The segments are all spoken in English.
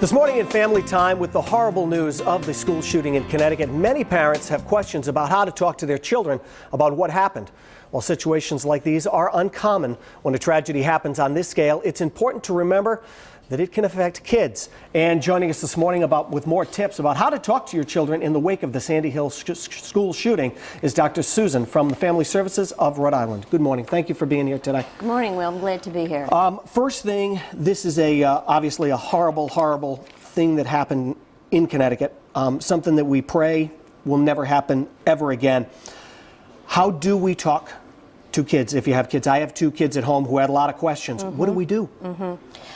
This morning in Family Time, with the horrible news of the school shooting in Connecticut, many parents have questions about how to talk to their children about what happened. While situations like these are uncommon, when a tragedy happens on this scale, it's important to remember that it can affect kids. And joining us this morning with more tips about how to talk to your children in the wake of the Sandy Hill school shooting is Dr. Susan from the Family Services of Rhode Island. Good morning. Thank you for being here today. Good morning, Will. I'm glad to be here. First thing, this is obviously a horrible, horrible thing that happened in Connecticut. Something that we pray will never happen ever again. How do we talk to kids if you have kids? I have two kids at home who had a lot of questions. What do we do?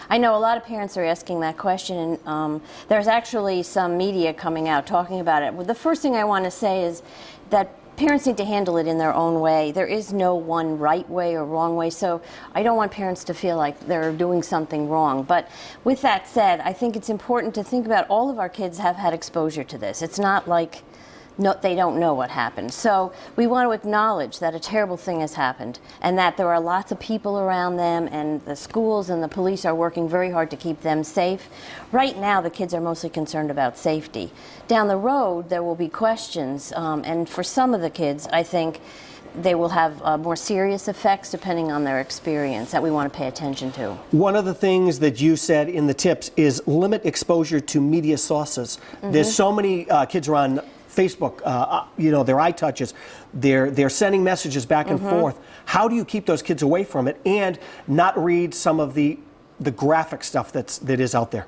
I know a lot of parents are asking that question, and there's actually some media coming out talking about it. Well, the first thing I want to say is that parents need to handle it in their own way. There is no one right way or wrong way, so I don't want parents to feel like they're doing something wrong. But with that said, I think it's important to think about all of our kids have had exposure to this. It's not like they don't know what happened. So we want to acknowledge that a terrible thing has happened and that there are lots of people around them, and the schools and the police are working very hard to keep them safe. Right now, the kids are mostly concerned about safety. Down the road, there will be questions, and for some of the kids, I think they will have more serious effects depending on their experience that we want to pay attention to. One of the things that you said in the tips is limit exposure to media sources. There's so many kids are on Facebook, their iTouches, they're sending messages back and forth. How do you keep those kids away from it and not read some of the graphic stuff that is out there?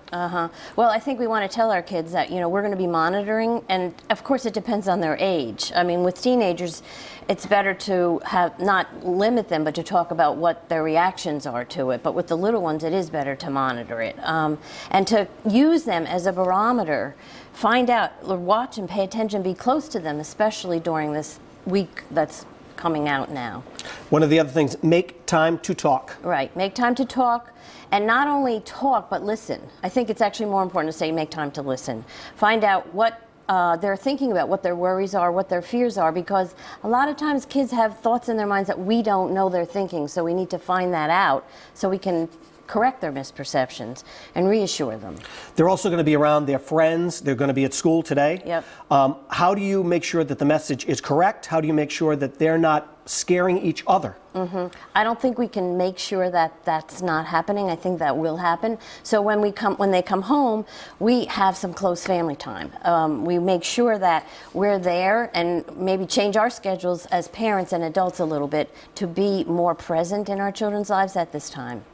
Well, I think we want to tell our kids that, we're going to be monitoring, and of course it depends on their age. I mean, with teenagers, it's better to not limit them, but to talk about what their reactions are to it. But with the little ones, it is better to monitor it, and to use them as a barometer. Find out, watch and pay attention, be close to them, especially during this week that's coming out now. One of the other things, make time to talk. Right, make time to talk, and not only talk, but listen. I think it's actually more important to say make time to listen. Find out what they're thinking about, what their worries are, what their fears are, because a lot of times kids have thoughts in their minds that we don't know they're thinking, so we need to find that out so we can correct their misperceptions and reassure them. They're also going to be around their friends. They're going to be at school today. Yep. How do you make sure that the message is correct? How do you make sure that they're not scaring each other? I don't think we can make sure that that's not happening. I think that will happen. So when they come home, we have some close family time. We make sure that we're there and maybe change our schedules as parents and adults a little bit to be more present in our children's lives at this time.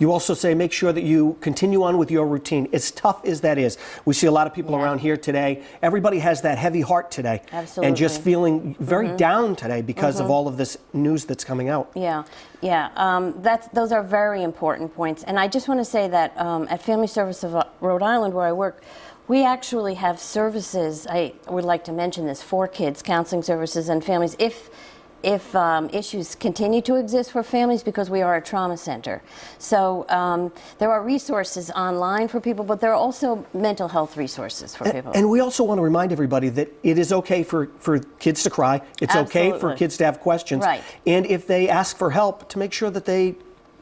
You also say make sure that you continue on with your routine, as tough as that is. We see a lot of people around here today. Everybody has that heavy heart today. Absolutely. And just feeling very down today because of all of this news that's coming out. Those are very important points. And I just want to say that at Family Service of Rhode Island, where I work, we actually have services, I would like to mention this, for kids, counseling services and families, if issues continue to exist for families, because we are a trauma center. So there are resources online for people, but there are also mental health resources for people. And we also want to remind everybody that it is okay for kids to cry. It's okay for kids to have questions. Right. And if they ask for help, to make sure that they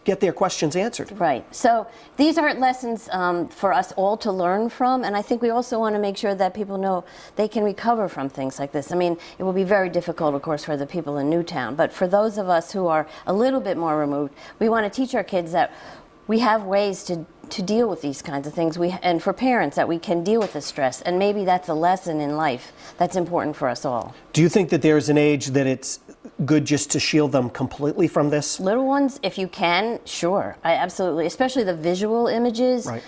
get their questions answered. Right. So these are lessons for us all to learn from, and I think we also want to make sure that people know they can recover from things like this. I mean, it will be very difficult, of course, for the people in Newtown, but for those of us who are a little bit more removed, we want to teach our kids that we have ways to deal with these kinds of things, and for parents that we can deal with the stress, and maybe that's a lesson in life that's important for us all. Do you think that there's an age that it's good just to shield them completely from this? Little ones, if you can, sure, absolutely, especially the visual images. Right.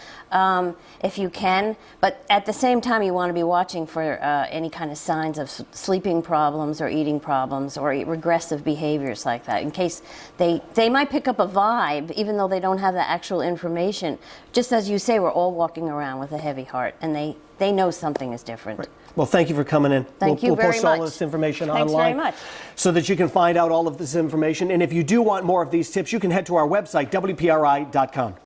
If you can, but at the same time you want to be watching for any kind of signs of sleeping problems or eating problems or regressive behaviors like that, in case they might pick up a vibe even though they don't have the actual information. Just as you say, we're all walking around with a heavy heart, and they know something is different. Right. Well, thank you for coming in. Thank you very much. We'll post all this information online. Thanks very much. So that you can find out all of this information. And if you do want more of these tips, you can head to our website, WPRI.com.